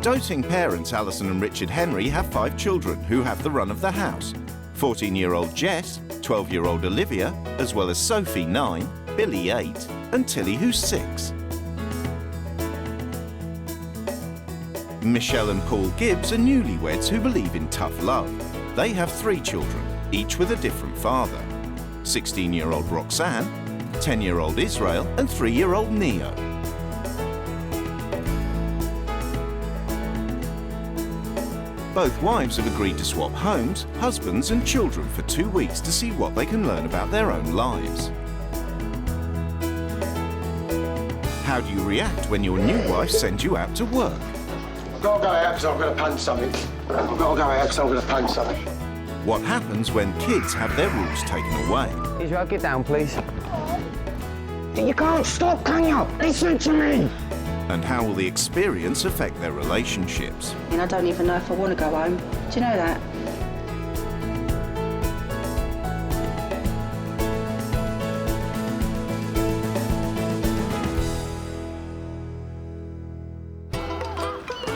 Doting parents Alison and Richard Henry have 5 children who have the run of the house. 14-year-old Jess, 12-year-old Olivia, as well as Sophie, 9, Billy, 8, and Tilly, who's 6. Michelle and Paul Gibbs are newlyweds who believe in tough love. They have 3 children, each with a different father. 16-year-old Roxanne, 10-year-old Israel, and 3-year-old Neo. Both wives have agreed to swap homes, husbands and children for 2 weeks to see what they can learn about their own lives. How do you react when your new wife sends you out to work? I've got to go out because I'm going to punch something. I've got to go out because I'm going to punch something. What happens when kids have their rules taken away? Israel, get down, please. You can't stop, can you? Listen to me. And how will the experience affect their relationships? And I don't even know if I want to go home. Do you know that?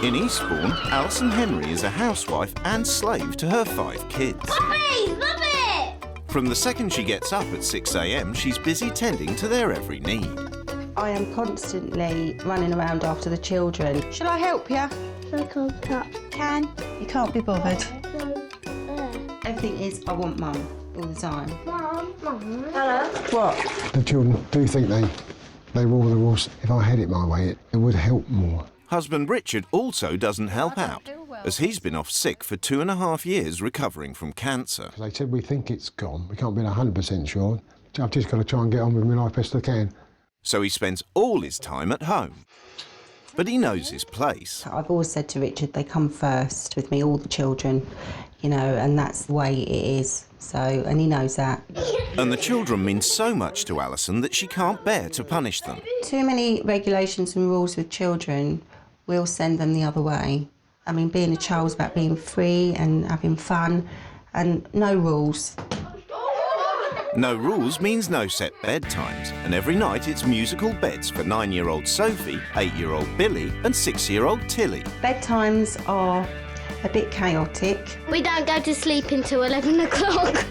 In Eastbourne, Alison Henry is a housewife and slave to her 5 kids. Puppies! Puppy! From the second she gets up at 6 a.m, she's busy tending to their every need. I am constantly running around after the children. Shall I help you? I can't touch. Can? You can't be bothered. No. Everything is, I want mum all the time. Mum. Hello? What? The children do think they rule the rules. If I had it my way, it would help more. Husband Richard also doesn't help out, as he's been off sick for 2.5 years recovering from cancer. They said we think it's gone. We can't be 100% sure. I've just got to try and get on with my life best I can. So he spends all his time at home. But he knows his place. I've always said to Richard, they come first with me, all the children, you know, and that's the way it is. So, and he knows that. And the children mean so much to Alison that she can't bear to punish them. Too many regulations and rules with children will send them the other way. I mean, being a child's about being free and having fun and no rules. No rules means no set bedtimes, and every night it's musical beds for 9-year-old Sophie, 8-year-old Billy and 6-year-old Tilly. Bedtimes are a bit chaotic. We don't go to sleep until 11 o'clock.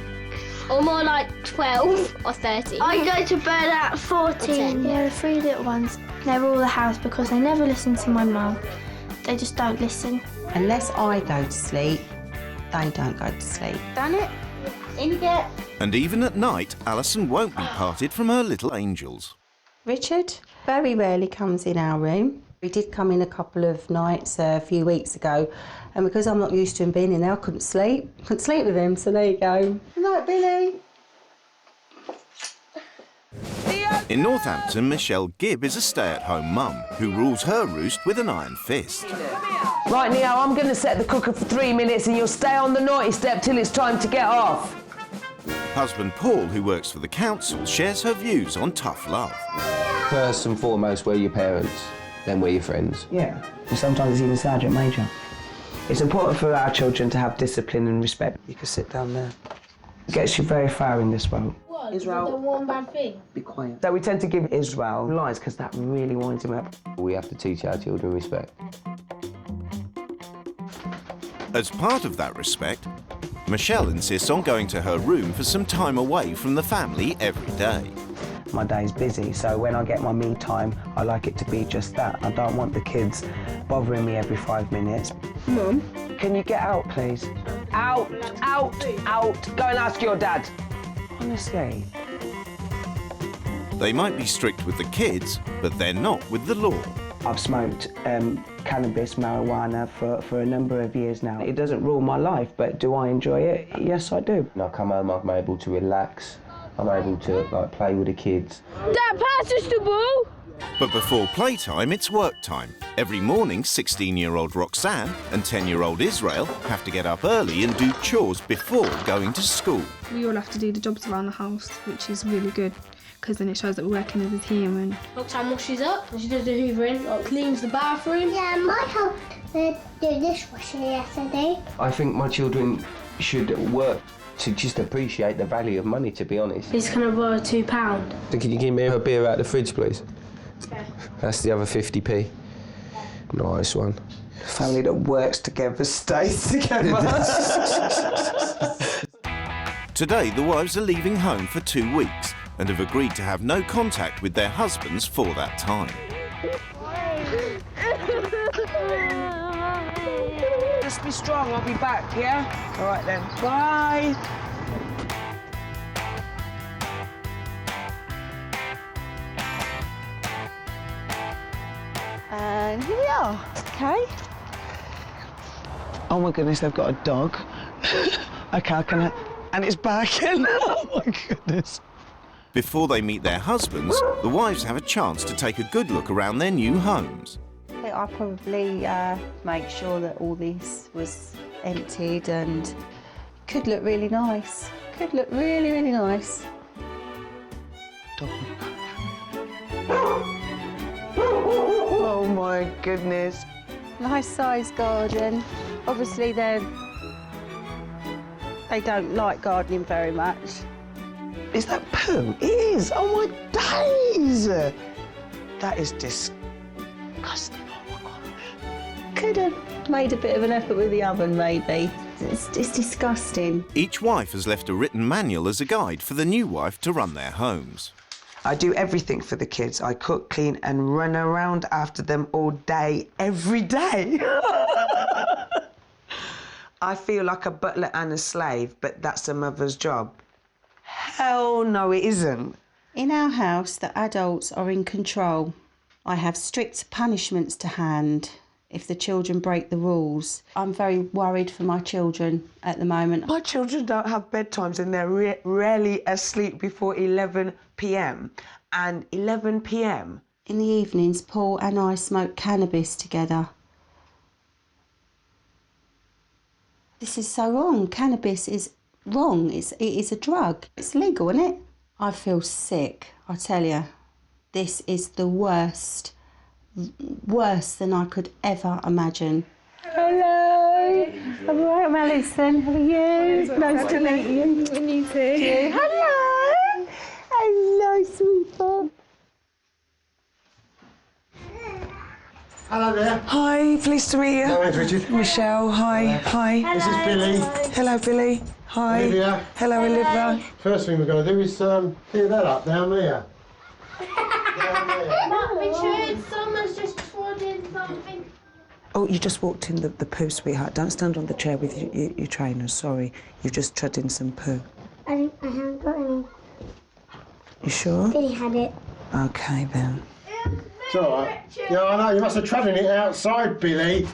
Or more like 12 or 13. I go to bed at 14. Yeah, the 3 little ones, they rule the house because they never listen to my mum. They just don't listen. Unless I go to sleep, they don't go to sleep. Done it? In you get. And even at night, Alison won't be parted from her little angels. Richard very rarely comes in our room. He did come in a couple of nights a few weeks ago, and because I'm not used to him being in there, I couldn't sleep. Couldn't sleep with him, so there you go. Good night, Billy. In Northampton, Michelle Gibb is a stay-at-home mum who rules her roost with an iron fist. Right, Neo, I'm going to set the cooker for 3 minutes and you'll stay on the naughty step till it's time to get off. Husband Paul, who works for the council, shares her views on tough love. First and foremost, we're your parents, then we're your friends. Yeah, and sometimes it's even Sergeant Major. It's important for our children to have discipline and respect. You can sit down there. It gets you very far in this world. What? Israel. The one bad thing? Be quiet. So we tend to give Israel lies because that really winds him up. We have to teach our children respect. As part of that respect, Michelle insists on going to her room for some time away from the family every day. My day's busy, so when I get my me time, I like it to be just that. I don't want the kids bothering me every 5 minutes. Mum? Can you get out, please? Out, out, out. Go and ask your dad. Honestly. They might be strict with the kids, but they're not with the law. I've smoked cannabis, marijuana for a number of years now. It doesn't rule my life, but do I enjoy it? Yes, I do. When I come home, I'm able to relax. I'm able to play with the kids. Dad, pass us the ball! But before playtime, it's work time. Every morning, 16-year-old Roxanne and 10-year-old Israel have to get up early and do chores before going to school. We all have to do the jobs around the house, which is really good, because then it shows that we're working as a team. And Roxanne washes up, and she does the hoovering, like cleans the bathroom. Yeah, my helped do dishwashing yesterday. I think my children should work to just appreciate the value of money, to be honest. He's going to borrow £2. So can you give me a beer out of the fridge, please? Okay. That's the other 50p. Nice one. Family that works together stays together. Today, the wives are leaving home for 2 weeks and have agreed to have no contact with their husbands for that time. Just be strong, I'll be back, yeah? All right then, bye. And here we are, okay? Oh my goodness, they've got a dog. Okay, can I? And it's back in. Oh my goodness. Before they meet their husbands, the wives have a chance to take a good look around their new homes. I'll probably make sure that all this was emptied and could look really nice. Could look really, really nice. Oh my goodness. Nice sized garden. Obviously they don't like gardening very much. Is that poo? It is. Oh my days. That is disgusting. Oh my gosh. Could have made a bit of an effort with the oven, maybe. It's disgusting. Each wife has left a written manual as a guide for the new wife to run their homes. I do everything for the kids. I cook, clean and run around after them all day, every day. I feel like a butler and a slave, but that's a mother's job. Hell no, it isn't. In our house, the adults are in control. I have strict punishments to hand if the children break the rules. I'm very worried for my children at the moment. My children don't have bedtimes and they're rarely asleep before 11 p.m. And 11 p.m. In the evenings, Paul and I smoke cannabis together. This is so wrong. Cannabis is wrong. It is a drug. It's legal, isn't it? I feel sick, I tell you. This is the worst. Worse than I could ever imagine. Hello. I'm all right, I'm Alison. How are you? Nice to meet you. And you too. Hello. Hello, sweetheart. Hello there. Hi, pleased to meet you. Hello, Richard. Michelle, hi. Hi. This is Billy. Hello, Billy. Hi. Olivia. Hello, Olivia. First thing we're going to do is clear that up down there. Richard, someone's just trodden something. Oh, you just walked in the poo, sweetheart. Don't stand on the chair with your trainers, sorry. You've just trod in some poo. I haven't got any. You sure? Billy had it. Okay, then. It's all right. Yeah, I know. You must have trodden it outside, Billy. Yeah,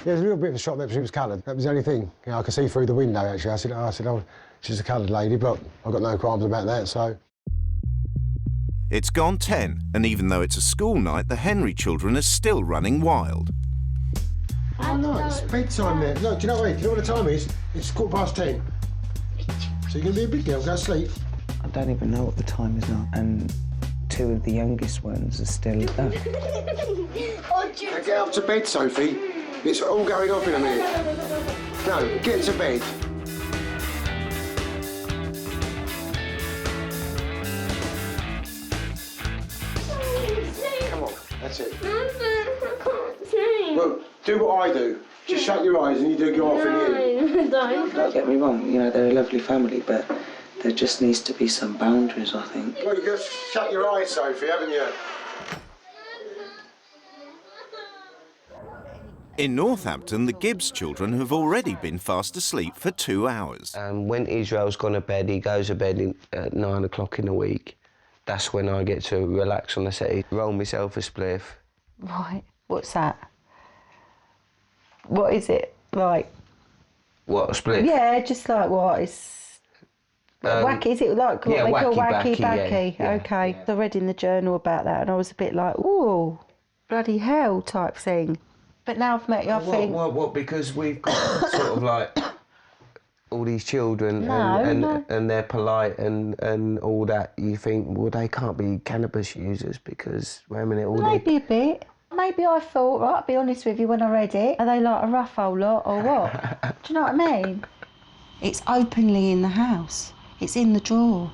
there's a little bit of a shock there because it was coloured. That was the only thing. You know, I could see through the window, actually. I said, oh, she's a coloured lady, but I've got no qualms about that, so... It's gone 10, and even though it's a school night, the Henry children are still running wild. Oh, no, it's bedtime there. Look, do you know what the time is? It's 10:15. So you're going to be a big girl, go to sleep. I don't even know what the time is now, and 2 of the youngest ones are still up. Now get up to bed, Sophie. It's all going off in a minute. No, get to bed. Come on, that's it. Well, do what I do. Just shut your eyes and you do go off in here. Don't get me wrong, you know, they're a lovely family, but there just needs to be some boundaries, I think. Well, you just shut your eyes, Sophie, haven't you? In Northampton, the Gibbs children have already been fast asleep for 2 hours. When Israel's gone to bed, he goes to bed at 9 o'clock in the week. That's when I get to relax on the settee, roll myself a spliff. Right, what's that? What is it? Like... What, a spliff? Yeah, just like what? It's... wacky, is it like what yeah, they call wacky wacky-backy? yeah, OK. yeah. I read in the journal about that and I was a bit like, ooh, bloody hell type thing. But now I've met you, I think... What? Because we've got sort of like all these children and they're polite and all that. You think, well, they can't be cannabis users because, wait a minute, all Maybe a bit. Maybe I thought, right, I'll be honest with you, when I read it, are they like a rough old lot or what? Do you know what I mean? It's openly in the house. It's in the drawer.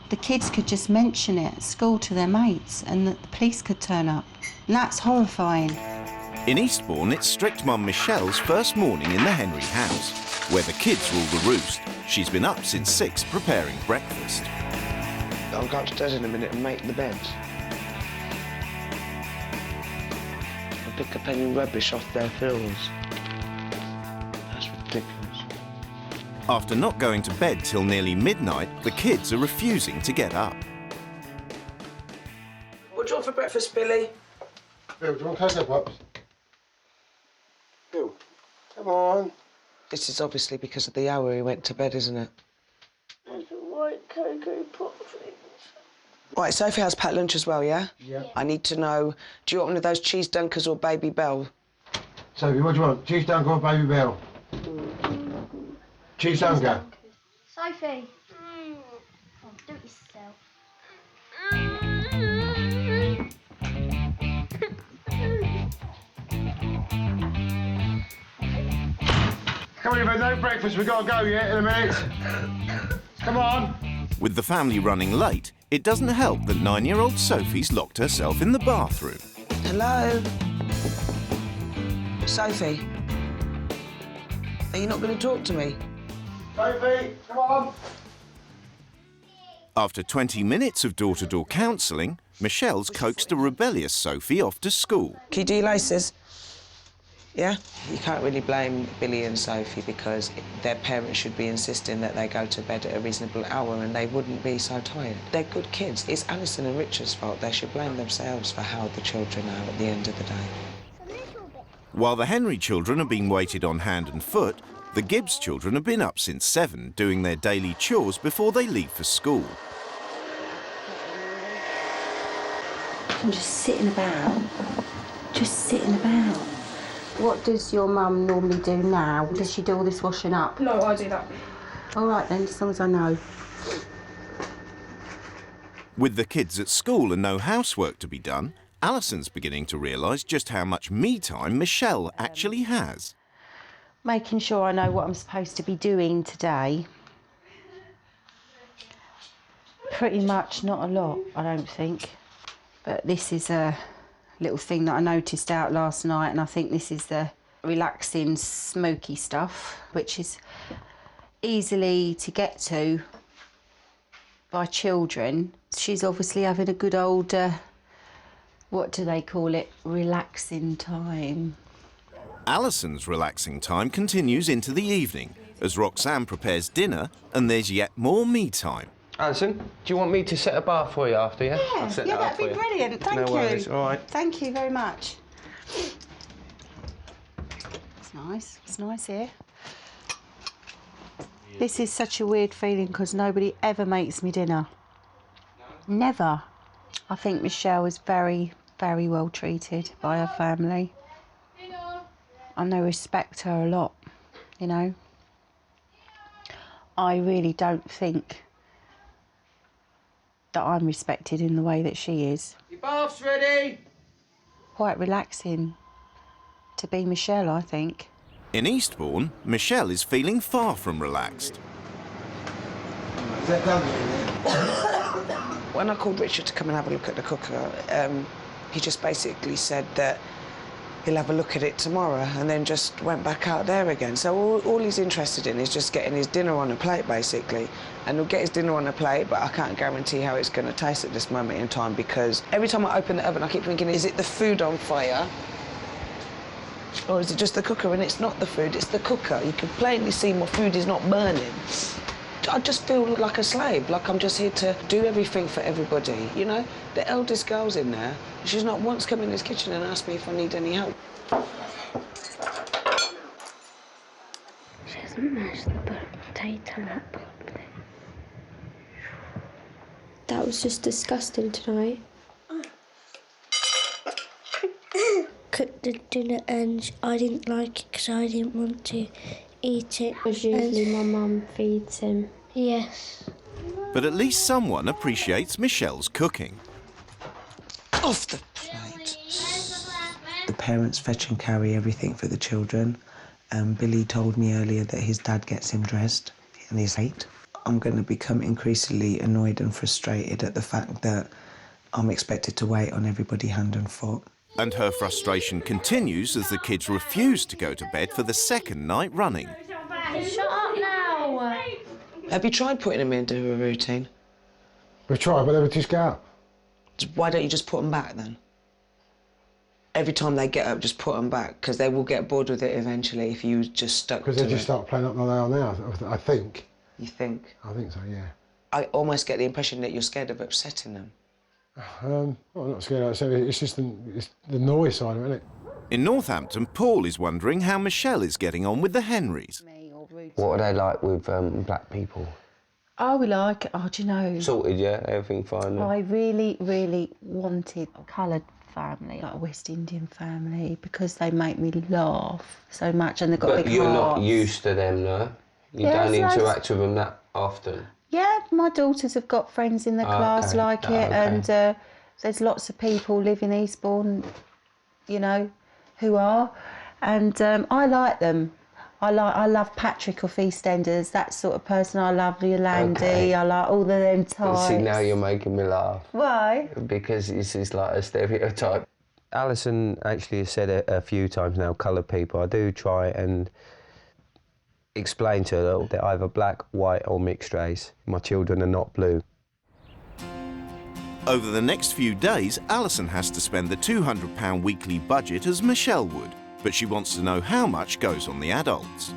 The kids could just mention it at school to their mates and the police could turn up. And that's horrifying. In Eastbourne, it's strict mum Michelle's first morning in the Henry house, where the kids rule the roost. She's been up since 6 preparing breakfast. I'll go upstairs in a minute and make the beds. I'll pick up any rubbish off their floors. That's ridiculous. After not going to bed till nearly midnight, the kids are refusing to get up. What do you want for breakfast, Billy? Bill, do you want Cocoa Pops? Bill, come on. This is obviously because of the hour he went to bed, isn't it? There's a white Cocoa Pop things. Right, Sophie has packed lunch as well, yeah? Yeah. I need to know, do you want one of those cheese dunkers or Baby Bell? Sophie, what do you want? Cheese dunker or Baby Bell? Cheese dunker. Sophie. Oh, do it yourself. Come on, you've had no breakfast. We've got to go yet in a minute. Come on. With the family running late, it doesn't help that 9-year-old Sophie's locked herself in the bathroom. Hello? Sophie? Are you not going to talk to me? Sophie, come on. After 20 minutes of door-to-door counselling, Michelle's coaxed a rebellious Sophie off to school. Can you do your laces? Yeah? You can't really blame Billy and Sophie because their parents should be insisting that they go to bed at a reasonable hour and they wouldn't be so tired. They're good kids. It's Alison and Richard's fault. They should blame themselves for how the children are at the end of the day. While the Henry children are being waited on hand and foot, the Gibbs children have been up since 7, doing their daily chores before they leave for school. I'm just sitting about. Just sitting about. What does your mum normally do now? Does she do all this washing up? No, I do that. All right then, as long as I know. With the kids at school and no housework to be done, Alison's beginning to realise just how much me time Michelle actually has. Making sure I know what I'm supposed to be doing today. Pretty much not a lot, I don't think. But this is a little thing that I noticed out last night, and I think this is the relaxing, smoky stuff, which is easily to get to by children. She's obviously having a good old, what do they call it, relaxing time. Alison's relaxing time continues into the evening as Roxanne prepares dinner and there's yet more me time. Alison, do you want me to set a bar for you after, yeah? Yeah, that'd be brilliant. Thank you. No worries, all right. Thank you very much. It's nice. It's nice here. This is such a weird feeling because nobody ever makes me dinner. Never. I think Michelle is very, very well treated by her family. And they respect her a lot, you know. I really don't think that I'm respected in the way that she is. Your bath's ready! Quite relaxing to be Michelle, I think. In Eastbourne, Michelle is feeling far from relaxed. Is that done? When I called Richard to come and have a look at the cooker, he just basically said that he'll have a look at it tomorrow and then just went back out there again. So all he's interested in is just getting his dinner on a plate, basically. And he'll get his dinner on a plate, but I can't guarantee how it's going to taste at this moment in time because every time I open the oven, I keep thinking, is it the food on fire? Or is it just the cooker? And it's not the food, it's the cooker. You can plainly see my food is not burning. I just feel like a slave, like I'm just here to do everything for everybody, you know? The eldest girl's in there. She's not once come in this kitchen and asked me if I need any help. She hasn't mashed the potato up properly. That was just disgusting tonight. Cooked the dinner and I didn't like it because I didn't want to eat it. Because usually my mum feeds him. Yes. But at least someone appreciates Michelle's cooking. Off the plate. The parents fetch and carry everything for the children. Billy told me earlier that his dad gets him dressed and he's 8. I'm going to become increasingly annoyed and frustrated at the fact that I'm expected to wait on everybody hand and foot. And her frustration continues as the kids refuse to go to bed for the second night running. Shut up now! Have you tried putting them into a routine? We've tried, but they would just get up. Why don't you just put them back then? Every time they get up, just put them back, because they will get bored with it eventually if you just stuck to it. Because they just start playing up like they are now, I think. You think? I think so, yeah. I almost get the impression that you're scared of upsetting them. Well, I'm not scared, like I said, it's just the noise side of it, isn't it? In Northampton, Paul is wondering how Michelle is getting on with the Henrys. What are they like with black people? Oh, we like, do you know? Sorted, yeah? Everything fine? I really, really wanted a coloured family, like a West Indian family, because they make me laugh so much and they've got big hearts. But you're not used to them, no? You don't interact with them that often? Yeah, my daughters have got friends in the class like it, and there's lots of people live in Eastbourne, you know, who are, and I like them. I love Patrick off EastEnders, that sort of person. I love Yolandi, I like all of them types. See, now you're making me laugh. Why? Because this is like a stereotype. Alison actually has said a few times now, coloured people. I do try and explain to her that they're either black, white or mixed race. My children are not blue. Over the next few days, Alison has to spend the £200 weekly budget as Michelle would, but she wants to know how much goes on the adults.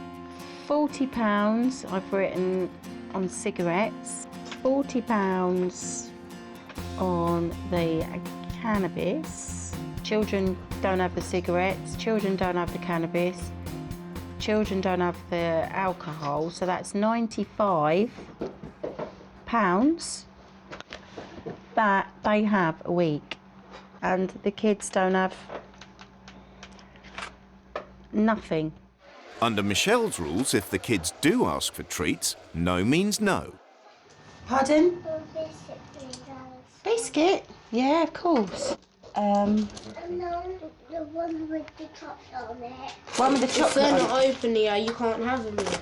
£40 I've written on cigarettes, £40 on the cannabis. Children don't have the cigarettes, children don't have the cannabis, children don't have the alcohol, so that's £95 that they have a week, and the kids don't have nothing. Under Michelle's rules, if the kids do ask for treats, no means no. Pardon? Biscuit? Yeah, of course. No, the one with the chocolate on it. One with the chocolate. If they're not open, Nia, you can't have them yet.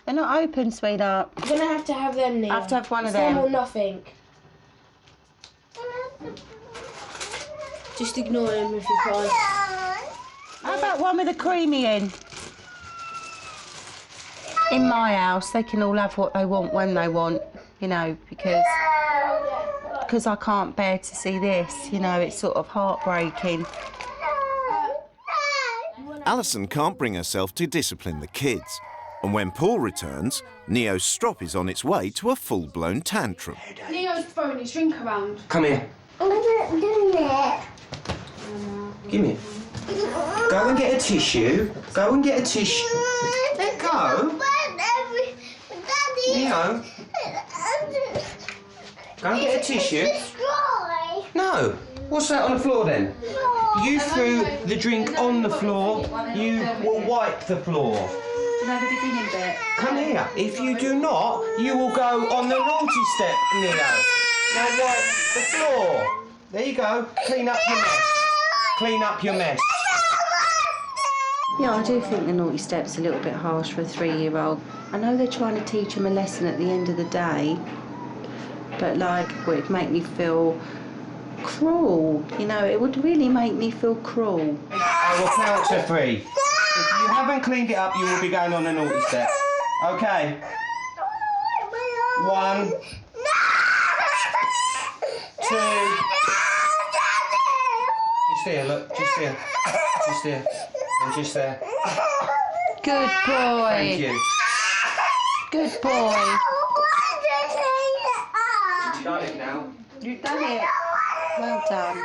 They're not open, sweetheart. You're gonna have to have them, Nia. I have to have one of them. them. Or nothing. Just ignore him if you can. How about one with a creamy in? In my house, they can all have what they want when they want, you know, because I can't bear to see this, you know, it's sort of heartbreaking. Alison can't bring herself to discipline the kids, and when Paul returns, Neo's strop is on its way to a full-blown tantrum. Neo's throwing his drink around. Come here. I'm not doing it. Give me it. Go and get a tissue. Go and get a tissue. Let go. Neo. Go and get a tissue. No. What's that on the floor then? You threw the drink on the floor. You will wipe the floor. No, the beginning bit. Come here. If you do not, you will go on the naughty step, Neo. Now wipe the floor. There you go. Clean up your mess. Clean up your mess. Yeah, I do think the naughty step's a little bit harsh for a 3-year-old. I know they're trying to teach him a lesson at the end of the day, but like, well, it'd make me feel cruel. You know, it would really make me feel cruel. I will count to 3. If you haven't cleaned it up, you will be going on the naughty step. Okay. 1, 2. Just here, look. Just here. Just here. And just there. Good boy. Thank you. Good boy. You've done it now. You've done it. Well done.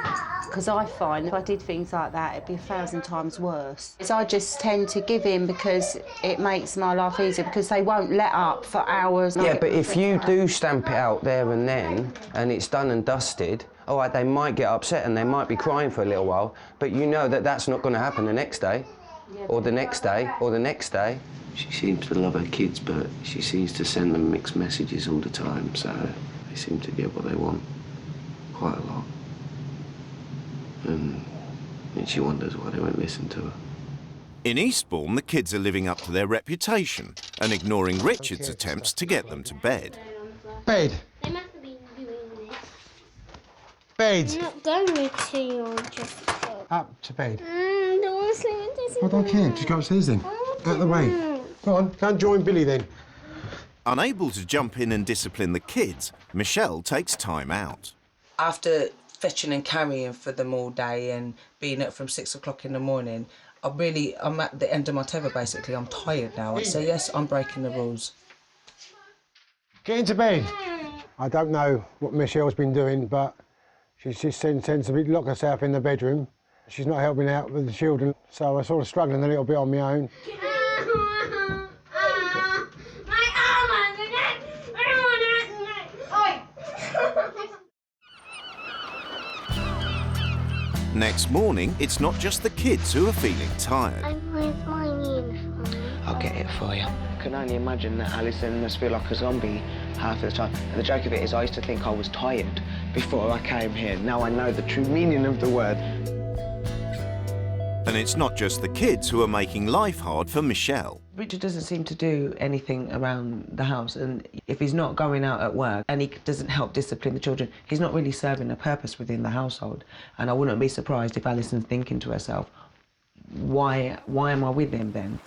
Because I find if I did things like that, it'd be 1,000 times worse. I just tend to give in because it makes my life easier, because they won't let up for hours. Yeah, but if you do stamp it out there and then, and it's done and dusted, all right, they might get upset and they might be crying for a little while, but you know that that's not going to happen the next day, or the next day, or the next day. She seems to love her kids, but she seems to send them mixed messages all the time, so they seem to get what they want quite a lot. And she wonders why they won't listen to her. In Eastbourne, the kids are living up to their reputation and ignoring Richard's attempts to get them to bed. Bed. They must have been doing this. Bed. I'm not going to, you're just Up to bed. Don't want to sleep. I don't care. Just go upstairs then. Out of the way. Go on, go and join Billy then. Unable to jump in and discipline the kids, Michelle takes time out. After fetching and carrying for them all day and being up from 6 o'clock in the morning, I'm at the end of my tether, basically. I'm tired now. So, yes, I'm breaking the rules. Get into bed. I don't know what Michelle's been doing, but she just tends to lock herself in the bedroom. She's not helping out with the children, so I'm sort of struggling a little bit on my own. Next morning, it's not just the kids who are feeling tired. Where's my uniform? I'll get it for you. I can only imagine that Alison must feel like a zombie half of the time. And the joke of it is I used to think I was tired before I came here. Now I know the true meaning of the word. And it's not just the kids who are making life hard for Michelle. Richard doesn't seem to do anything around the house, and if he's not going out at work and he doesn't help discipline the children, he's not really serving a purpose within the household. And I wouldn't be surprised if Alison's thinking to herself, why am I with him then?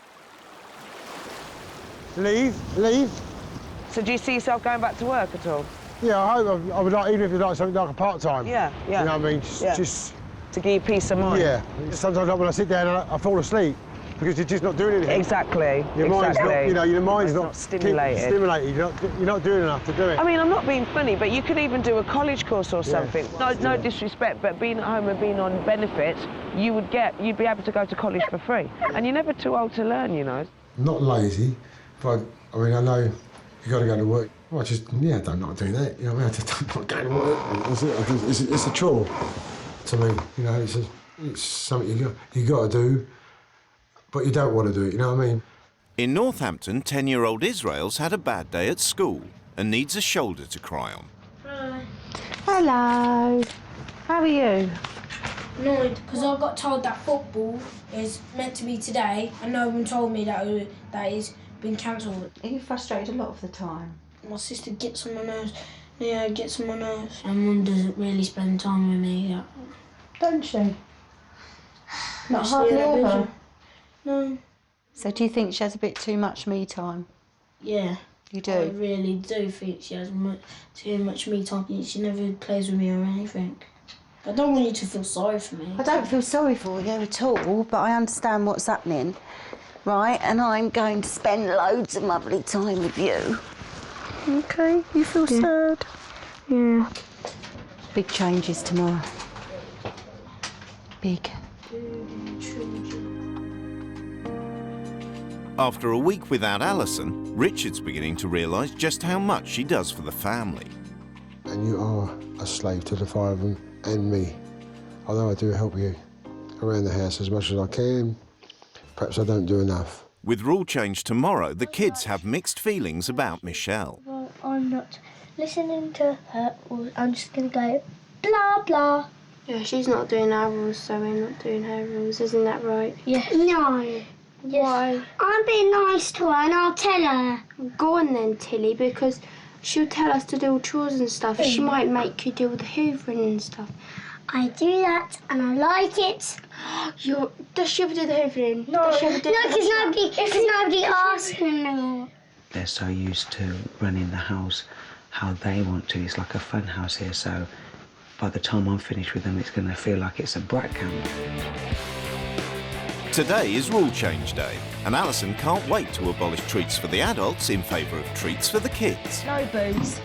Leave. So do you see yourself going back to work at all? Yeah, I hope. I would like, even if it's like something like a part-time. Yeah. You know what I mean? Just to give you peace of mind. Yeah. Sometimes when I sit down, I fall asleep because you're just not doing anything. Exactly. Your mind's not, your mind's not stimulated. You're not doing enough to do it. I mean, I'm not being funny, but you could even do a college course or something. No disrespect, but being at home and being on benefit, you'd be able to go to college for free. And you're never too old to learn, you know. Not lazy, but I mean, I know you got to go to work. Well, I don't like doing that. You know what I mean? I just don't like going to work. It's a chore to me. You know, it's something you got to do, but you don't want to do it. You know what I mean? In Northampton, 10-year-old Israel's had a bad day at school and needs a shoulder to cry on. Hello. How are you? Annoyed because I got told that football is meant to be today, and no one told me that it's been cancelled. Are you frustrated a lot of the time? My sister gets on my nerves. Yeah, gets on my nerves. And Mum doesn't really spend time with me. Don't she? Not Actually, hardly yeah, ever? No. So do you think she has a bit too much me time? Yeah. You do? I really do think she has too much me time. She never plays with me or anything. I don't want you to feel sorry for me. I don't feel sorry for you at all, but I understand what's happening, right? And I'm going to spend loads of lovely time with you. Okay, you feel sad? Yeah. Big changes tomorrow. Big. After a week without Alison, Richard's beginning to realise just how much she does for the family. And you are a slave to the five of them and me. Although I do help you around the house as much as I can, perhaps I don't do enough. With rule change tomorrow, the kids have mixed feelings about Michelle. Well, I'm not listening to her. I'm just going to go blah, blah. Yeah, she's not doing our rules, so we're not doing her rules. Isn't that right? Yes. No. Yes. Why? I'm being nice to her and I'll tell her. Go on then, Tilly, because she'll tell us to do chores and stuff. She might make you do the hoovering and stuff. I do that and I like it. Does she ever do the hoovering? No, Does she ever do because nobody asked me. They're so used to running the house how they want to. It's like a fun house here, so by the time I'm finished with them, it's going to feel like it's a brat camp. Today is rule change day, and Alison can't wait to abolish treats for the adults in favour of treats for the kids. No booze.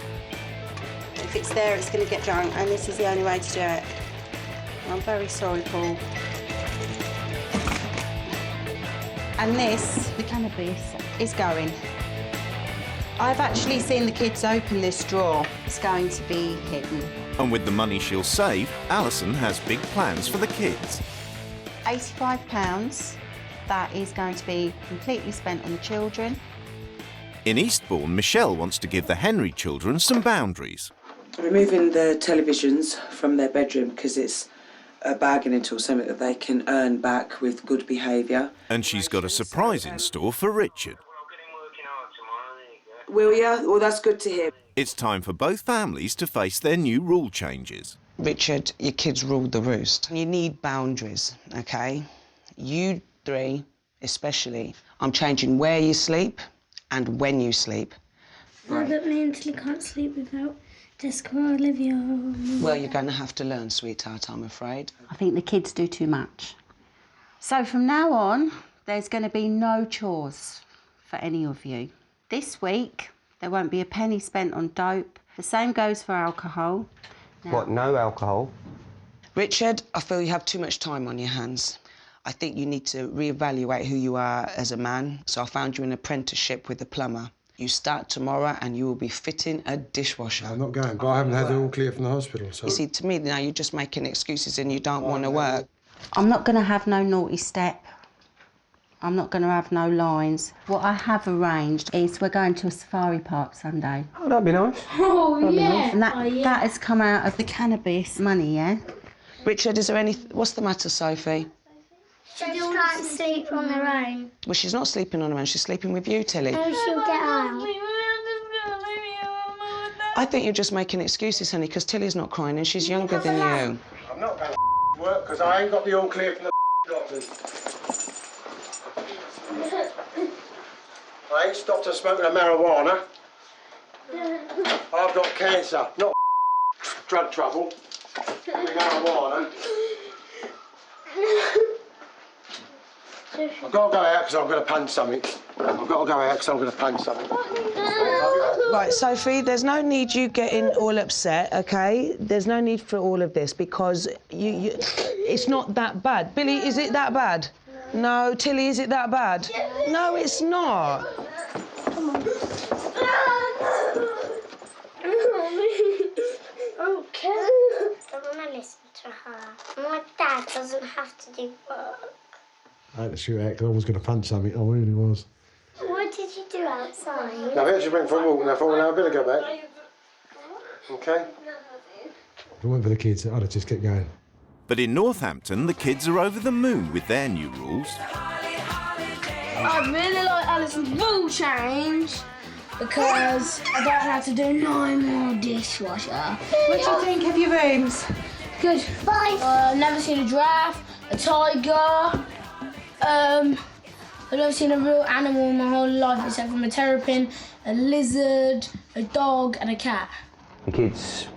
If it's there, it's going to get drunk, and this is the only way to do it. I'm very sorry, Paul. And this, the cannabis, is going. I've actually seen the kids open this drawer. It's going to be hidden. And with the money she'll save, Alison has big plans for the kids. £85, that is going to be completely spent on the children. In Eastbourne, Michelle wants to give the Henry children some boundaries. Removing the televisions from their bedroom because it's a bargaining tool, something that they can earn back with good behaviour. And she's got a surprise in store for Richard. Will ya? Well, that's good to hear. It's time for both families to face their new rule changes. Richard, your kids rule the roost. You need boundaries, OK? You three, especially, I'm changing where you sleep and when you sleep. No, but me and Tilly can't sleep without Jessica or Olivia. Well, you're going to have to learn, sweetheart, I'm afraid. I think the kids do too much. So from now on, there's going to be no chores for any of you. This week, there won't be a penny spent on dope. The same goes for alcohol. Now, What, no alcohol? Richard, I feel you have too much time on your hands. I think you need to reevaluate who you are as a man. So I found you an apprenticeship with a plumber. You start tomorrow and you will be fitting a dishwasher. I'm not going, but I haven't had it all clear from the hospital, so... You see, to me now, you're just making excuses and you don't want to work. I'm not going to have no naughty step. I'm not going to have no lines. What I have arranged is we're going to a safari park Sunday. Oh, that'd be nice. Oh, yeah. And that has come out of the cannabis money, yeah? Richard, is there any... What's the matter, Sophie? She just can't sleep on her own. Well, she's not sleeping on her own, she's sleeping with you, Tilly. Oh, she'll get out. I think you're just making excuses, honey, because Tilly's not crying and she's younger than you. I'm not going to work because I ain't got the all clear from the doctors. I ain't stopped her smoking a marijuana. I've got cancer, not drug trouble. Marijuana. I've got to go out because I'm going to punch something. I've got to go out because I'm going to punch something. Right, Sophie, there's no need you getting all upset, OK? There's no need for all of this because it's not that bad. Billy, is it that bad? No. Tilly, is it that bad? No, it's not. Come on. Okay. I don't want to listen to her. My dad doesn't have to do work. I had to shoot out because I was going to punch something. I really was. What did you do outside? Now, I actually went for a walk and I thought, well, now I better go back. OK? If it weren't for the kids, I'd have just kept going. But in Northampton, the kids are over the moon with their new rules. I really like Alison's rule change because I don't have to do no more dishwasher. What do you think of your rooms? Good. Bye. Never seen a giraffe, a tiger. I've never seen a real animal in my whole life except from a terrapin, a lizard, a dog and a cat. The kids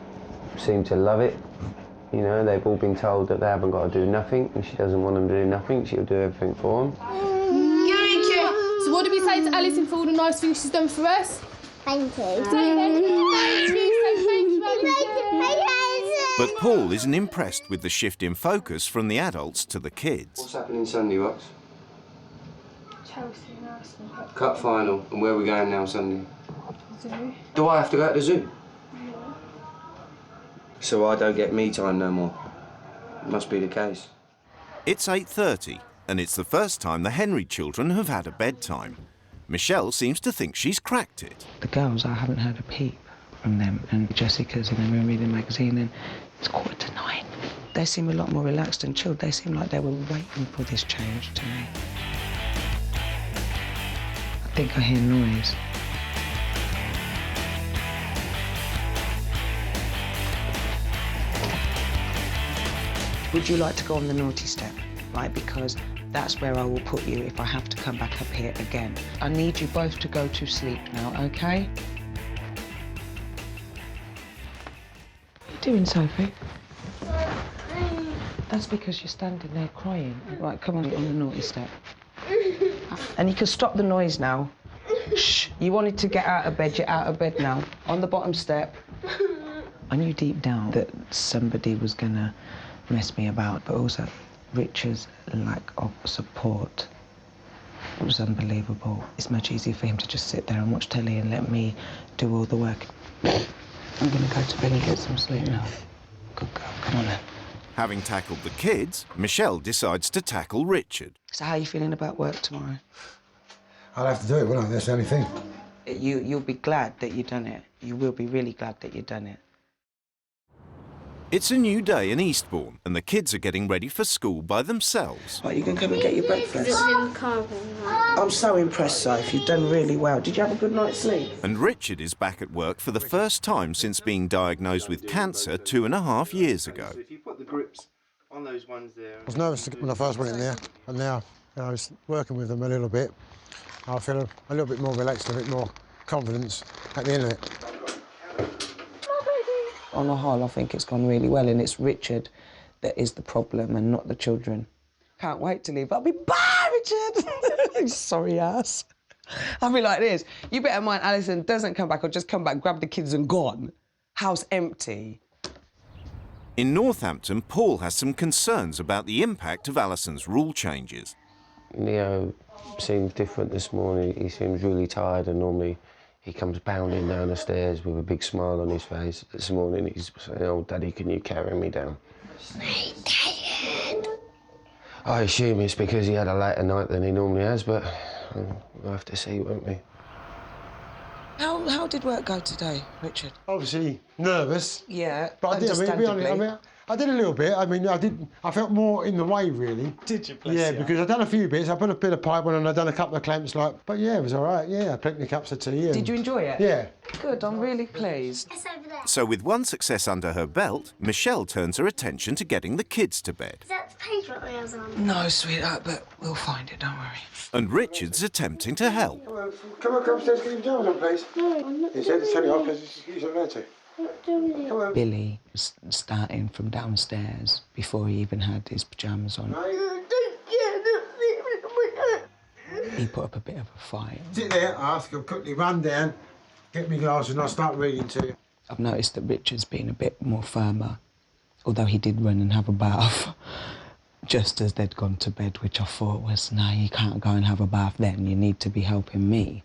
seem to love it. You know, they've all been told that they haven't got to do nothing, and she doesn't want them to do nothing. She'll do everything for them. So what do we say to Alison for all the nice things she's done for us? Thank you. But Paul isn't impressed with the shift in focus from the adults to the kids. What's happening Sunday, Wax? Chelsea and Arsenal. Cup final, and where are we going now Sunday? Zoo. Do I have to go to the zoo? So I don't get me time no more. Must be the case. It's 8:30, and it's the first time the Henry children have had a bedtime. Michelle seems to think she's cracked it. The girls, I haven't heard a peep from them, and Jessica's in the room reading a magazine, and it's 9:15. They seem a lot more relaxed and chilled. They seem like they were waiting for this change to me. I think I hear noise. Would you like to go on the naughty step? Right, because that's where I will put you if I have to come back up here again. I need you both to go to sleep now, OK? What are you doing, Sophie? That's because you're standing there crying. Right, come on the naughty step. And you can stop the noise now. Shh, you wanted to get out of bed, you're out of bed now. On the bottom step. I knew deep down that somebody was gonna mess me about, but also Richard's lack of support was unbelievable. It's much easier for him to just sit there and watch telly and let me do all the work. I'm gonna go to bed and get some sleep now. Good girl, come on then. Having tackled the kids, Michelle decides to tackle Richard. So how are you feeling about work tomorrow? I'll have to do it, won't I? That's the only thing. You'll be glad that you've done it. You will be really glad that you've done it. It's a new day in Eastbourne and the kids are getting ready for school by themselves. Right, you can come and get your breakfast. I'm so impressed, Soph. You've done really well. Did you have a good night's sleep? And Richard is back at work for the first time since being diagnosed with cancer 2.5 years ago. So if you put the grips on those ones there... I was nervous when I first went in there, and now I was working with them a little bit. I feel a little bit more relaxed, a bit more confidence at the end of it. On the whole, I think it's gone really well, and it's Richard that is the problem and not the children. Can't wait to leave. I'll be, bye, Richard! Sorry, ass. I'll be like this. You better mind Alison doesn't come back or just come back, grab the kids and gone. House empty. In Northampton, Paul has some concerns about the impact of Alison's rule changes. Leo seems different this morning. He seems really tired, and normally he comes bounding down the stairs with a big smile on his face. This morning he's saying, "Oh, Daddy, can you carry me down?" I'm tired. I assume it's because he had a later night than he normally has, but we'll have to see, won't we? How did work go today, Richard? Obviously nervous. Yeah, but I did. I did a little bit. I felt more in the way, really. Did you? Bless yeah, you. because I've done a few bits. I put a bit of pipe on and I've done a couple of clamps, but yeah, it was all right. Yeah, plenty of cups of tea. Did you enjoy it? Yeah. Good, I'm really pleased. It's over there. So with one success under her belt, Michelle turns her attention to getting the kids to bed. Is that the page what I was on? No, sweetheart, but we'll find it, don't worry. And Richard's attempting to help. Come on, upstairs, get your pajamas on, please. No, I'm not. He said to turn it off because he's not allowed to. Come on. Billy was starting from downstairs before he even had his pyjamas on. He put up a bit of a fight. Sit there, I'll quickly run down, get me glasses and I'll start reading to you. I've noticed that Richard's been a bit more firmer, although he did run and have a bath just as they'd gone to bed, which I thought was, no, you can't go and have a bath then, you need to be helping me.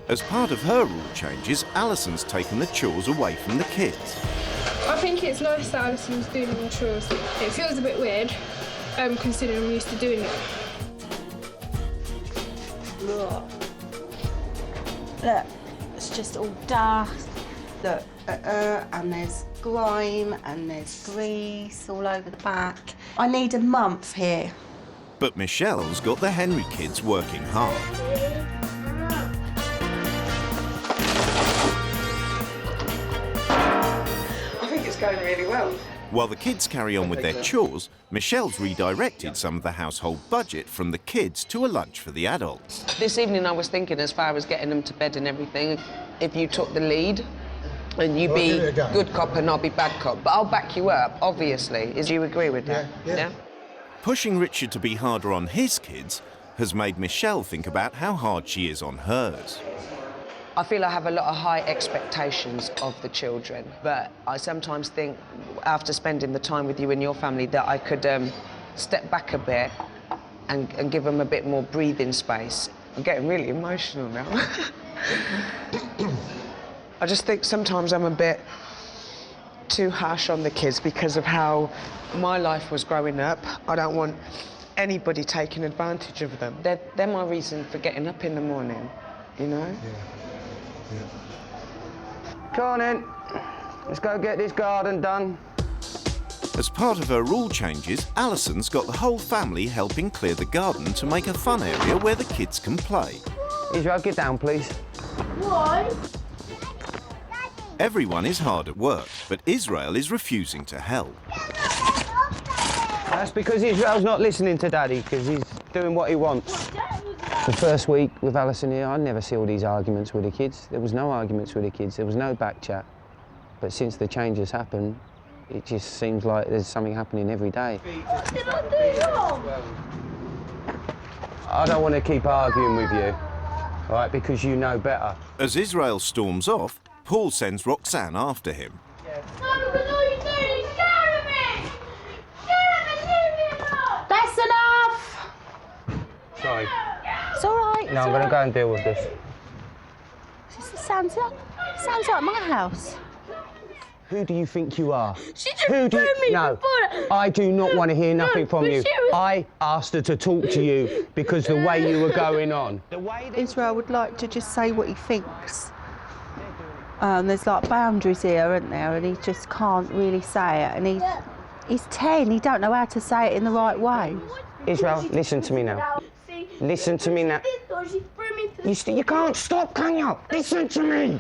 As part of her rule changes, Alison's taken the chores away from the kids. I think it's nice that Alison's doing the chores. It feels a bit weird, considering I'm used to doing it. Look, it's just all dust. Look, and there's grime and there's grease all over the back. I need a month here. But Michelle's got the Henry kids working hard. I think it's going really well. While the kids carry on with their chores, Michelle's redirected some of the household budget from the kids to a lunch for the adults. This evening I was thinking, as far as getting them to bed and everything, if you took the lead and you be good cop and I'll be bad cop, but I'll back you up, obviously. Do you agree with that? Yeah. Pushing Richard to be harder on his kids has made Michelle think about how hard she is on hers. I feel I have a lot of high expectations of the children, but I sometimes think, after spending the time with you and your family, that I could step back a bit and give them a bit more breathing space. I'm getting really emotional now. I just think sometimes I'm a bit too harsh on the kids because of how my life was growing up. I don't want anybody taking advantage of them. They're my reason for getting up in the morning, you know? Yeah. Come on in. Let's go get this garden done. As part of her rule changes, Alison's got the whole family helping clear the garden to make a fun area where the kids can play. Israel, get down, please. Why? Everyone is hard at work, but Israel is refusing to help. That's because Israel's not listening to Daddy, because he's doing what he wants. The first week with Alison here, I never see all these arguments with the kids. There was no arguments with the kids, there was no back chat. But since the changes happened, it just seems like there's something happening every day. What did I do wrong? I don't want to keep arguing with you, all right, because you know better. As Israel storms off, Paul sends Roxanne after him. No, because all you're doing is scaring me! Leave me alone! That's enough! Sorry. It's all right. No, I'm going to go and deal with this. This sounds like my house. Who do you think you are? She just threw me No, before. I do not want to hear nothing from but you. she was- I asked her to talk to you because the way you were going on. Israel would like to just say what he thinks. There's like boundaries here, aren't there? And he just can't really say it. And he's 10. He don't know how to say it in the right way. Israel, listen to me now. Listen to me now. You can't stop, can you? Listen to me.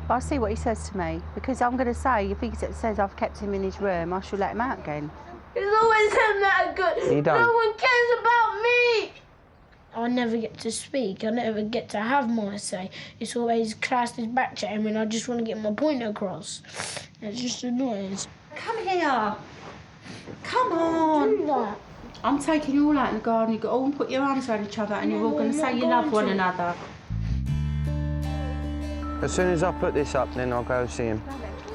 I'll see what he says to me, because I'm going to say, if he says I've kept him in his room, I shall let him out again. It's always him that good. You don't. No one cares about me. I never get to speak. I never get to have my say. It's always classed as backchatting when I just want to get my point across. It's just annoying. Come here. Come on. Do that. I'm taking you all out in the garden. You got all put your arms around each other, and you're all going to say you love one another. As soon as I put this up, then I'll go see him.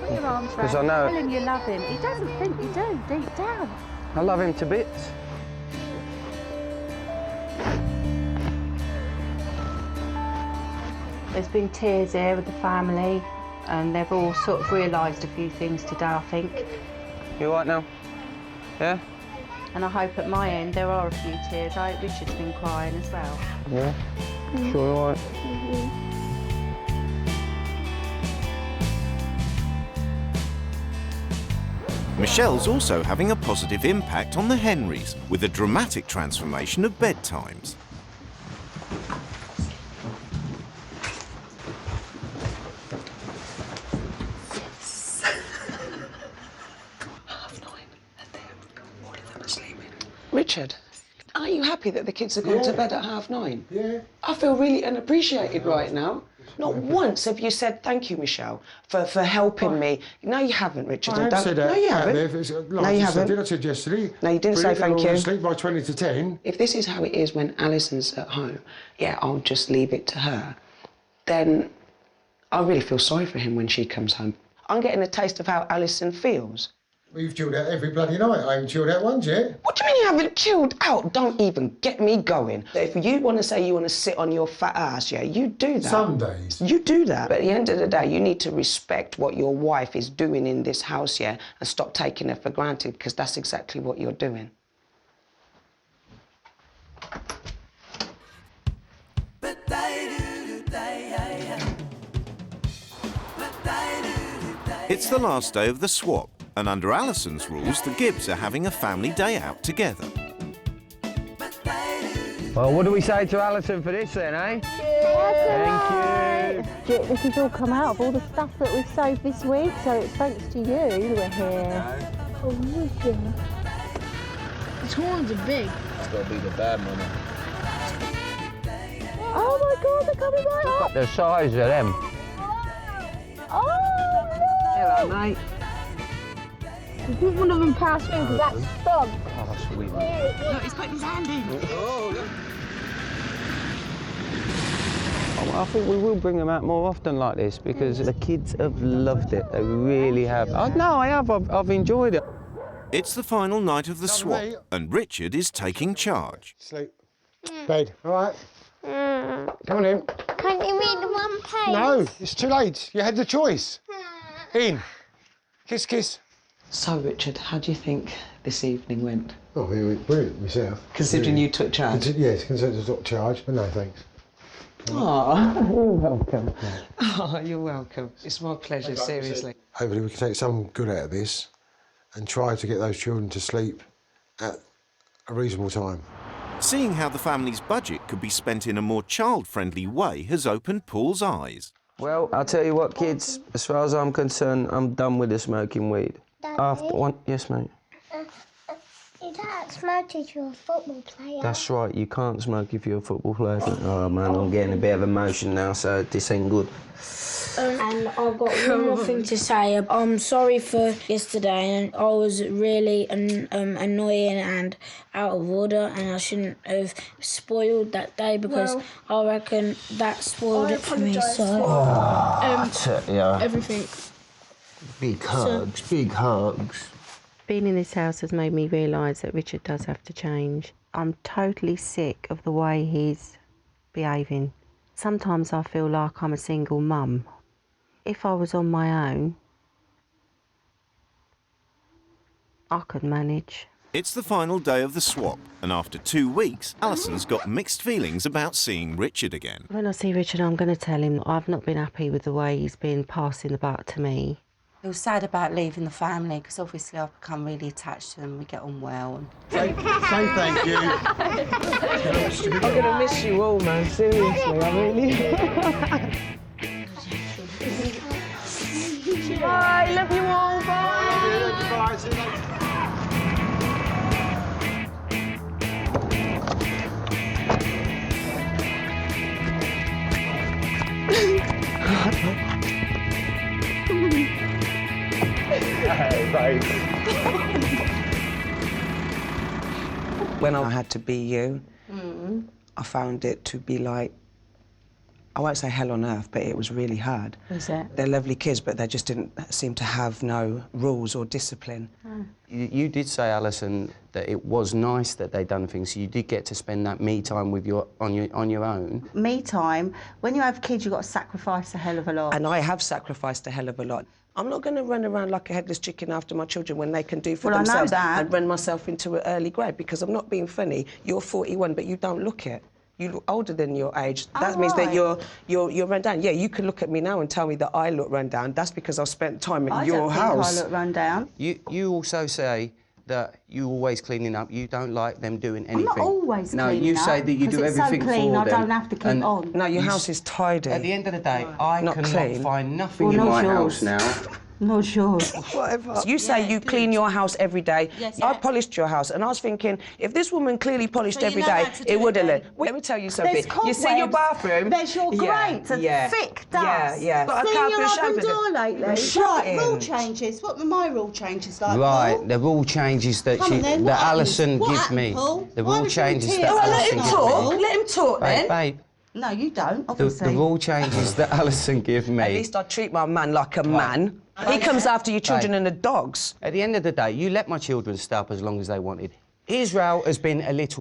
Put your arms around him. Because I know. Tell him you love him. He doesn't think you do, deep down. I love him to bits. There's been tears here with the family, and they've all sort of realised a few things today, I think. You all right now? Yeah? And I hope at my end there are a few tears. I hope Richard's been crying as well. Yeah? Sure, you all right? Michelle's also having a positive impact on the Henrys, with a dramatic transformation of bedtimes. Richard, are you happy that the kids are going to bed at 9:30? Yeah. I feel really unappreciated right now. Not once have you said thank you, Michelle, for helping me. No, you haven't, Richard. I haven't said that. No, you haven't. No, you haven't. I said yesterday. No, you didn't say thank you. Sleep by 20 to 10. If this is how it is when Alison's at home, yeah, I'll just leave it to her. Then I really feel sorry for him when she comes home. I'm getting a taste of how Alison feels. Well, you've chilled out every bloody night. I haven't chilled out once yet. What do you mean you haven't chilled out? Don't even get me going. If you want to say you want to sit on your fat ass, yeah, you do that. Some days. You do that. But at the end of the day, you need to respect what your wife is doing in this house, yeah, and stop taking her for granted, because that's exactly what you're doing. It's the last day of the swap, and under Alison's rules, the Gibbs are having a family day out together. Well, what do we say to Alison for this then, eh? Thank you. This has all come out of all the stuff that we've saved this week, so it's thanks to you we're here. Oh, Richard. These horns are big. It's got to be the bad one. Oh my God, they're coming right up. The size of them. Oh no! Hello, mate. Did one of them pass through because that's stunk? Oh, sweet. Look, he's putting his hand in. I think we will bring them out more often like this, because the kids have loved it. They really have. Oh, no, I have. I've enjoyed it. It's the final night of the swap, and Richard is taking charge. Sleep. Bed, all right? Come on in. Can't you read the one page? No, it's too late. You had the choice. In. Kiss, kiss. So, Richard, how do you think this evening went? Oh, it went brilliant myself. Considering you took charge? Yes, considering I took charge, but no thanks. Oh, you're welcome. Oh, you're welcome. It's my pleasure, seriously. Hopefully we can take some good out of this and try to get those children to sleep at a reasonable time. Seeing how the family's budget could be spent in a more child-friendly way has opened Paul's eyes. Well, I'll tell you what, kids, as far as I'm concerned, I'm done with the smoking weed. Daddy? After one, yes, mate. You can't smoke if you're a football player. That's right, you can't smoke if you're a football player. Oh, man, I'm getting a bit of emotion now, so this ain't good. And I've got one more thing to say. I'm sorry for yesterday, and I was really annoying and out of order, and I shouldn't have spoiled that day, because I reckon that spoiled it for me. So, everything. Big hugs, big hugs. Being in this house has made me realise that Richard does have to change. I'm totally sick of the way he's behaving. Sometimes I feel like I'm a single mum. If I was on my own, I could manage. It's the final day of the swap, and after 2 weeks, Alison's got mixed feelings about seeing Richard again. When I see Richard, I'm going to tell him I've not been happy with the way he's been passing the buck to me. He was sad about leaving the family, because obviously I've become really attached to them. We get on well. Say thank you. I'm going to miss you all, man. Seriously, I really... Bye, love you all, bye. Bye, see you later. Hey, babe. When I had to be you, I found it to be like, I won't say hell on earth, but it was really hard. Was it? They're lovely kids, but they just didn't seem to have no rules or discipline. You did say, Alison, that it was nice that they'd done things, so you did get to spend that me time with on your own. Me time, when you have kids, you've got to sacrifice a hell of a lot. And I have sacrificed a hell of a lot. I'm not going to run around like a headless chicken after my children when they can do for themselves and run myself into an early grave, because I'm not being funny. You're 41, but you don't look it. You look older than your age. That means that you're run down. Yeah, you can look at me now and tell me that I look run down. That's because I've spent time at your house. I don't think I look run down. You also say that you're always cleaning up. You don't like them doing anything. I'm not always cleaning up. No, you say that you do everything so clean, for them. I don't have to keep on. No, your house is tidy. At the end of the day, I cannot find nothing in not my yours. house now. Not sure. Whatever. You say you clean your house every day. Yes, I polished your house, and I was thinking, if this woman clearly polished every day, it would have let. Let me tell you something. You see your bathroom? There's your grates and thick dust. Yeah. Got a carpet your oven shampoo. door lately? Shut it. Rule changes. What were my rule changes like? Right, Paul? the rule changes that Come on then, what Alison happened? gives What me. happened, Paul? The Why rule was you changes in that tears? Let Alison him gives talk. me. Let him talk then. Babe. No, you don't, The obviously. rule changes that Alison gives me. At least I treat my man like a man. He comes after your children and the dogs. At the end of the day, you let my children stay up as long as they wanted. Israel has been a little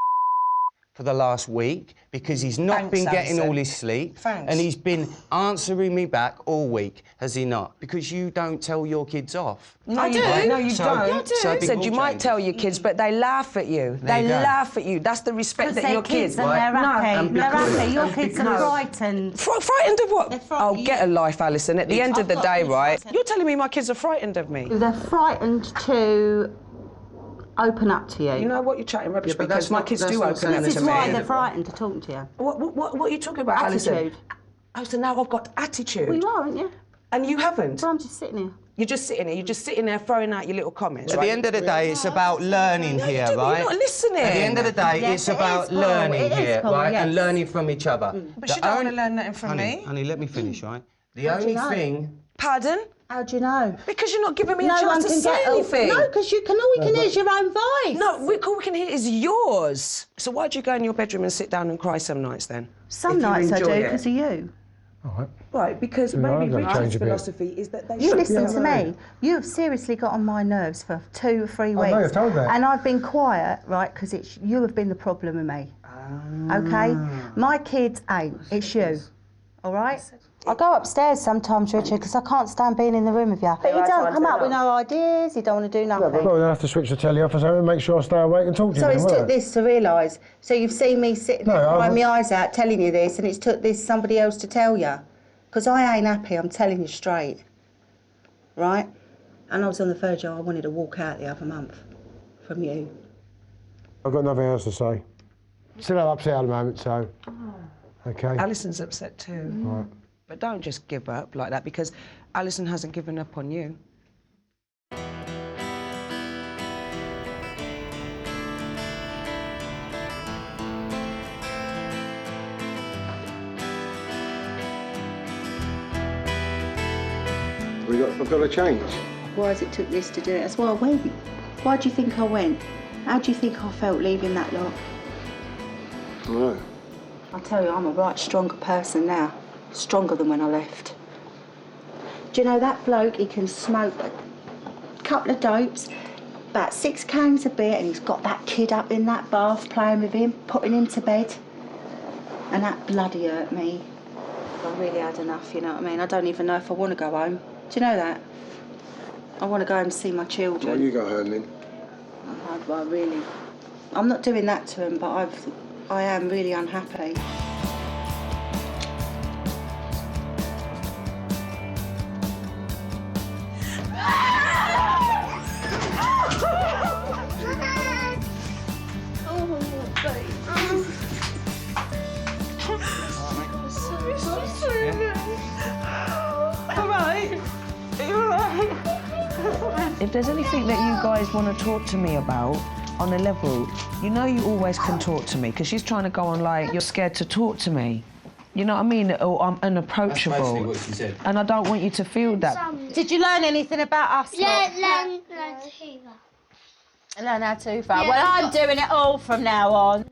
for the last week because he's not been getting all his sleep. Thanks. And he's been answering me back all week, has he not? Because you don't tell your kids off. No, you don't. No, you don't. You do. I said you might tell your kids, but they laugh at you. They laugh at you. That's the respect that your kids... And they're happy. They're happy. Your kids are frightened. Frightened of what? Oh, get a life, Alison. At the end of the day, right? You're telling me my kids are frightened of me. They're frightened to open up to you. You know what? You're chatting rubbish because my kids do open up to me. This is why they're frightened to talk to you. What are you talking about, Alison? Attitude. Oh, so now I've got attitude. Well, you are, aren't you? And you haven't? So I'm just sitting here. You're just sitting here. You're just sitting there throwing out your little comments. At the end of the day, it's about learning here, right? You're not listening. At the end of the day, it's about learning here, right? And learning from each other. But she don't want to learn nothing from me. Honey, let me finish, right? The only thing... Pardon? How do you know? Because you're not giving me a chance to say anything. No, because all we can hear is your own voice. No, all we can hear is yours. So why do you go in your bedroom and sit down and cry some nights then? Some nights I do because of you. All right. Right, because maybe Richard's philosophy is that they You listen to me. You have seriously got on my nerves for 2 or 3 weeks. I know, I've told that. And I've been quiet, right, because you have been the problem with me. OK? My kids ain't. It's you. All right? I go upstairs sometimes, Richard, because I can't stand being in the room with you. But you don't come up with no ideas, you don't want to do nothing. Well, then I have to switch the telly off or something and make sure I stay awake and talk to you. So it's took this to realise. So you've seen me sitting there crying my eyes out telling you this, and it's took this somebody else to tell you. Because I ain't happy, I'm telling you straight. Right? And I was on the verge of I wanted to walk out the other month from you. I've got nothing else to say. Still upset at the moment, so... OK. Alison's upset too. Right. But don't just give up like that, because Alison hasn't given up on you. I've got to change. Why has it took this to do it? That's why I went. Why do you think I went? How do you think I felt leaving that lot? I know. I tell you, I'm a right stronger person now. Stronger than when I left. Do you know that bloke, he can smoke a couple of dopes, about 6 cans of beer, and he's got that kid up in that bath playing with him, putting him to bed. And that bloody hurt me. I really had enough, you know what I mean? I don't even know if I want to go home. Do you know that? I want to go home and see my children. Well, you go home then. I'm not doing that to him, but I am really unhappy. If there's anything that you guys want to talk to me about on a level, you know you always can talk to me, because she's trying to go on like, you're scared to talk to me. You know what I mean? Or I'm unapproachable. That's basically what she said. And I don't want you to feel that. Did you learn anything about us? Yeah, learn to hoover. Learn how to hoover. Yeah, well, I'm doing it all from now on.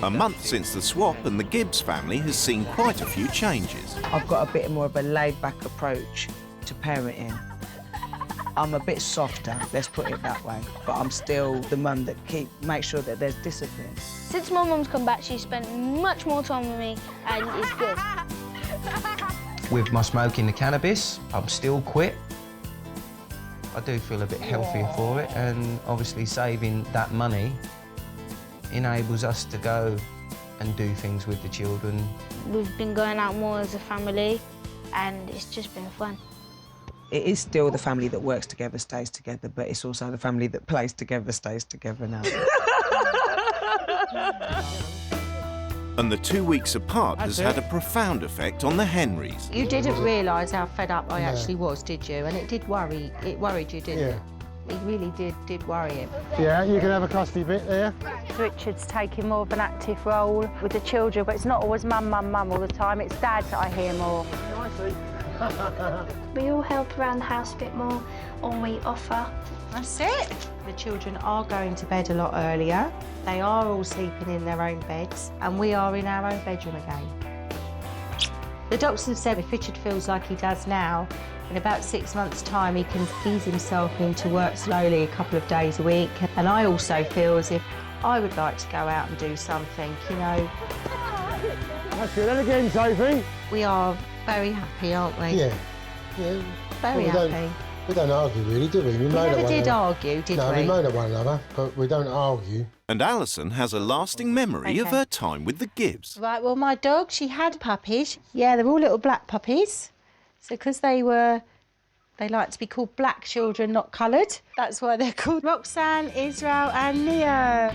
A month since the swap, and the Gibbs family has seen quite a few changes. I've got a bit more of a laid-back approach to parenting. I'm a bit softer, let's put it that way, but I'm still the mum that make sure that there's discipline. Since my mum's come back, she's spent much more time with me, and it's good. With my smoking the cannabis, I'm still quit. I do feel a bit healthier for it, and obviously saving that money enables us to go and do things with the children. We've been going out more as a family, and it's just been fun. It is still the family that works together, stays together, but it's also the family that plays together, stays together now. And the 2 weeks apart has had a profound effect on the Henrys. You didn't realise how fed up I actually was, did you? And it worried you, didn't it? It really did worry him. Yeah, you can have a crusty bit there. Richard's taking more of an active role with the children, but it's not always mum, mum, mum all the time. It's dad that I hear more. We all help around the house a bit more, or we offer. That's it. The children are going to bed a lot earlier. They are all sleeping in their own beds, and we are in our own bedroom again. The doctors have said if Richard feels like he does now, in about 6 months' time, he can ease himself into work slowly a couple of days a week. And I also feel as if I would like to go out and do something, you know. That's good. And again, Sophie. We are very happy, aren't we? Yeah. Very happy. We don't argue, really, do we? We never did argue, did we? No, we moan at one another, but we don't argue. And Alison has a lasting memory of her time with the Gibbs. Right, well, my dog, she had puppies. Yeah, they're all little black puppies. So because they like to be called black children, not coloured, that's why they're called Roxanne, Israel and Nia.